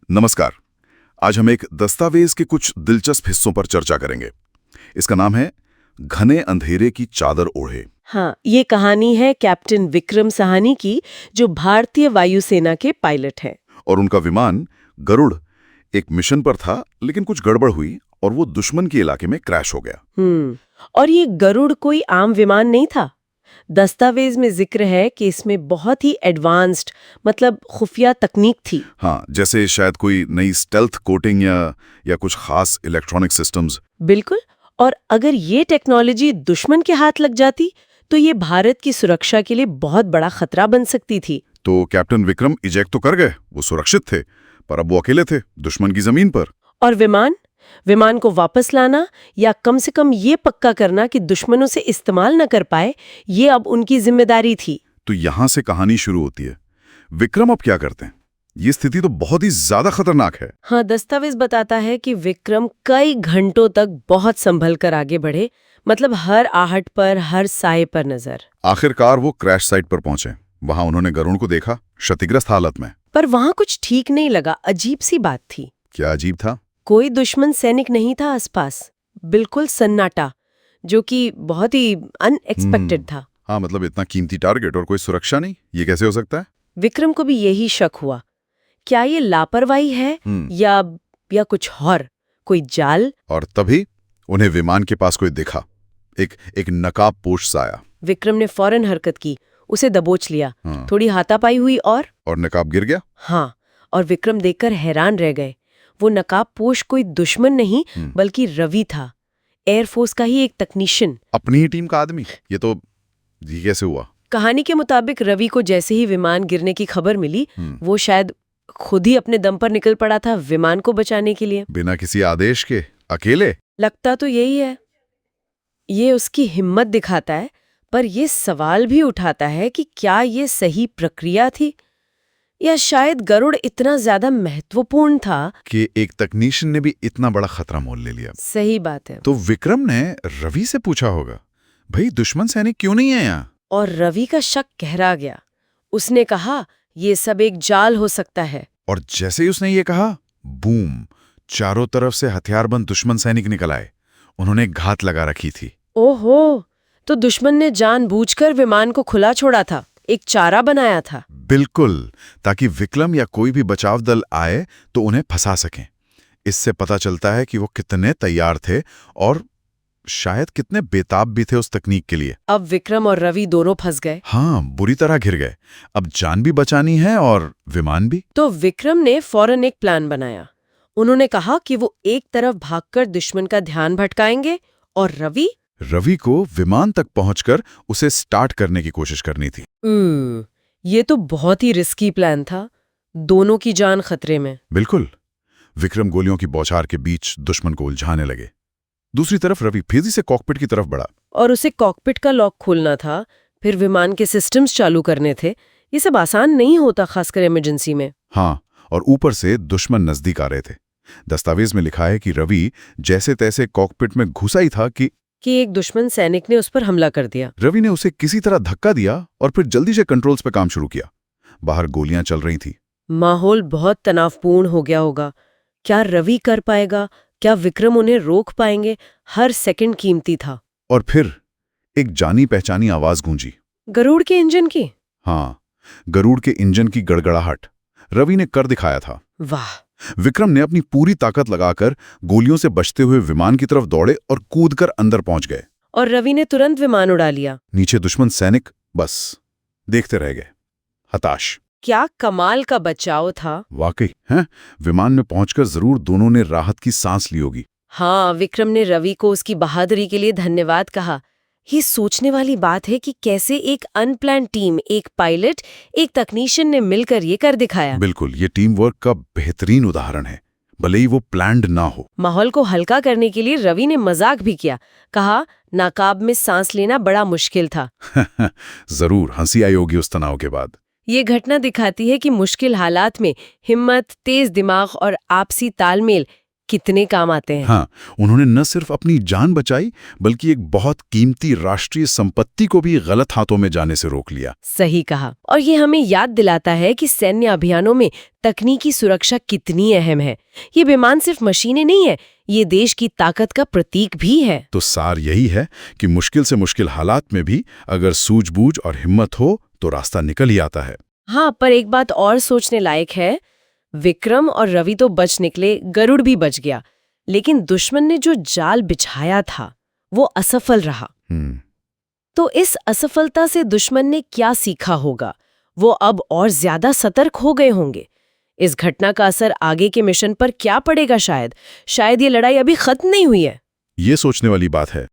नमस्कार। आज हम एक दस्तावेज के कुछ दिलचस्प हिस्सों पर चर्चा करेंगे। इसका नाम है घने अंधेरे की चादर ओढ़े। हाँ, ये कहानी है कैप्टन विक्रम साहनी की, जो भारतीय वायुसेना के पायलट हैं। और उनका विमान गरुड़ एक मिशन पर था, लेकिन कुछ गड़बड़ हुई और वो दुश्मन के इलाके में क्रैश हो गया। और ये गरुड़ कोई आम विमान नहीं था। दस्तावेज में जिक्र है कि इसमें बहुत ही एडवांस्ड मतलब खुफिया तकनीक थी। हाँ, जैसे शायद कोई नई स्टेल्थ कोटिंग या कुछ खास इलेक्ट्रॉनिक सिस्टम्स। बिल्कुल। और अगर ये टेक्नोलॉजी दुश्मन के हाथ लग जाती तो ये भारत की सुरक्षा के लिए बहुत बड़ा खतरा बन सकती थी। तो कैप्टन विक्रम इजेक्ट तो कर गए, वो सुरक्षित थे, पर अब वो अकेले थे दुश्मन की जमीन पर। और विमान को वापस लाना या कम से कम ये पक्का करना कि दुश्मनों से इस्तेमाल न कर पाए, ये अब उनकी जिम्मेदारी थी। तो यहां से कहानी शुरू होती है। विक्रम अब क्या करते हैं? ये स्थिति तो बहुत ही ज्यादा खतरनाक है। हाँ, दस्तावेज बताता है कि विक्रम कई घंटों तक बहुत संभल कर आगे बढ़े, मतलब हर आहट पर, हर साए पर नजर। आखिरकार वो क्रैश साइट पर पहुंचे। वहां उन्होंने गरुड़ को देखा, क्षतिग्रस्त हालत में। पर वहां कुछ ठीक नहीं लगा। अजीब सी बात थी। क्या अजीब था? कोई दुश्मन सैनिक नहीं था आसपास। बिल्कुल सन्नाटा, जो कि बहुत ही अनएक्सपेक्टेड था। हाँ, मतलब इतना कीमती टारगेट और कोई सुरक्षा नहीं, ये कैसे हो सकता है? विक्रम को भी यही शक हुआ। क्या ये लापरवाही है या कुछ और, कोई जाल? और तभी उन्हें विमान के पास कोई दिखा, एक नकाबपोश साया। विक्रम ने फौरन हरकत की, उसे दबोच लिया। थोड़ी हाथापाई हुई और नकाब गिर गया। हाँ, और विक्रम देखकर हैरान रह गए। वो नकाबपोश कोई दुश्मन नहीं बल्कि रवि था, एयरफोर्स का ही एक तकनीशियन। अपनी ही टीम का आदमी। ये कैसे हुआ? कहानी के मुताबिक रवि को जैसे ही विमान गिरने की खबर मिली, वो शायद खुद ही अपने दम पर निकल पड़ा था विमान को बचाने के लिए। बिना किसी आदेश के, अकेले? लगता तो यही है। ये उसकी हिम्मत दिखाता है, पर ये सवाल भी उठाता है कि क्या ये सही प्रक्रिया थी, या शायद गरुड़ इतना ज्यादा महत्वपूर्ण था कि एक तकनीशियन ने भी इतना बड़ा खतरा मोल ले लिया। सही बात है। तो विक्रम ने रवि से पूछा होगा, भाई दुश्मन सैनिक क्यों नहीं है यहाँ? और रवि का शक गहरा गया। उसने कहा, ये सब एक जाल हो सकता है। और जैसे ही उसने ये कहा, बूम, चारों तरफ से हथियारबंद दुश्मन सैनिक निकल आए। उन्होंने घात लगा रखी थी। ओहो, तो दुश्मन ने जानबूझकर विमान को खुला छोड़ा था, एक चारा बनाया था। बिल्कुल, ताकि विक्रम या कोई भी बचाव दल आए तो उन्हें फंसा सकें। इससे पता चलता है कि वो कितने तैयार थे और शायद कितने बेताब भी थे उस तकनीक के लिए। अब विक्रम और रवि दोनों फंस गए। हाँ, बुरी तरह घिर गए। अब जान भी बचानी है और विमान भी। तो विक्रम ने फौरन एक प्लान बनाया। उन्होंने कहा कि वो एक तरफ भागकर दुश्मन का ध्यान भटकाएंगे और रवि को विमान तक पहुंचकर उसे स्टार्ट करने की कोशिश करनी थी। ये तो बहुत ही रिस्की प्लान था। दोनों की जान खतरे में। बिल्कुल। विक्रम गोलियों की बौछार के बीच दुश्मन को उलझाने लगे। दूसरी तरफ रवि तेजी से कॉकपिट की तरफ बढ़ा और उसे कॉकपिट का लॉक खोलना था, फिर विमान के सिस्टम्स चालू करने थे। ये सब आसान नहीं होता, खासकर इमरजेंसी में। हाँ, और ऊपर से दुश्मन नजदीक आ रहे थे। दस्तावेज में लिखा है कि रवि जैसे तैसे कॉकपिट में घुसा ही था कि एक दुश्मन सैनिक ने उस पर हमला कर दिया। रवि ने उसे किसी तरह धक्का दिया और फिर जल्दी से कंट्रोल्स पे काम शुरू किया। बाहर गोलियां चल रही थी। माहौल बहुत तनावपूर्ण हो गया होगा। क्या रवि कर पाएगा? क्या विक्रम उन्हें रोक पाएंगे? हर सेकंड कीमती था। और फिर एक जानी पहचानी आवाज गूंजी। गरुड़ के इंजन की। हाँ, गरुड़ के इंजन की गड़गड़ाहट रवि ने कर दिखाया था। वाह! विक्रम ने अपनी पूरी ताकत लगाकर गोलियों से बचते हुए विमान की तरफ दौड़े और कूदकर अंदर पहुंच गए। और रवि ने तुरंत विमान उड़ा लिया। नीचे दुश्मन सैनिक बस देखते रह गए, हताश। क्या कमाल का बचाव था। वाकई हैं? विमान में पहुंचकर जरूर दोनों ने राहत की सांस ली होगी। हाँ, विक्रम ने रवि को उसकी बहादुरी के लिए धन्यवाद कहा। ये सोचने वाली बात है कि कैसे एक अनप्लान टीम, एक पायलट, एक तकनीशियन ने मिलकर ये कर दिखाया। बिल्कुल, ये टीम वर्क का बेहतरीन उदाहरण है, भले ही वो प्लान्ड ना हो। माहौल को हल्का करने के लिए रवि ने मजाक भी किया। कहा, नाकाब में सांस लेना बड़ा मुश्किल था। जरूर हंसी आई होगी उस तनाव के बाद। ये घटना दिखाती है कि मुश्किल हालात में हिम्मत, तेज दिमाग और आपसी तालमेल कितने काम आते हैं। हाँ, उन्होंने न सिर्फ अपनी जान बचाई बल्कि एक बहुत कीमती राष्ट्रीय संपत्ति को भी गलत हाथों में जाने से रोक लिया। सही कहा। और ये हमें याद दिलाता है कि सैन्य अभियानों में तकनीकी सुरक्षा कितनी अहम है। ये विमान सिर्फ मशीनें नहीं है, ये देश की ताकत का प्रतीक भी है। तो सार यही है कि मुश्किल से मुश्किल हालात में भी अगर सूझबूझ और हिम्मत हो तो रास्ता निकल ही आता है। हाँ, पर एक बात और सोचने लायक है, विक्रम और रवि तो बच निकले, गरुड़ भी बच गया, लेकिन दुश्मन ने जो जाल बिछाया था वो असफल रहा। तो इस असफलता से दुश्मन ने क्या सीखा होगा? वो अब और ज्यादा सतर्क हो गए होंगे। इस घटना का असर आगे के मिशन पर क्या पड़ेगा? शायद ये लड़ाई अभी खत्म नहीं हुई है। ये सोचने वाली बात है।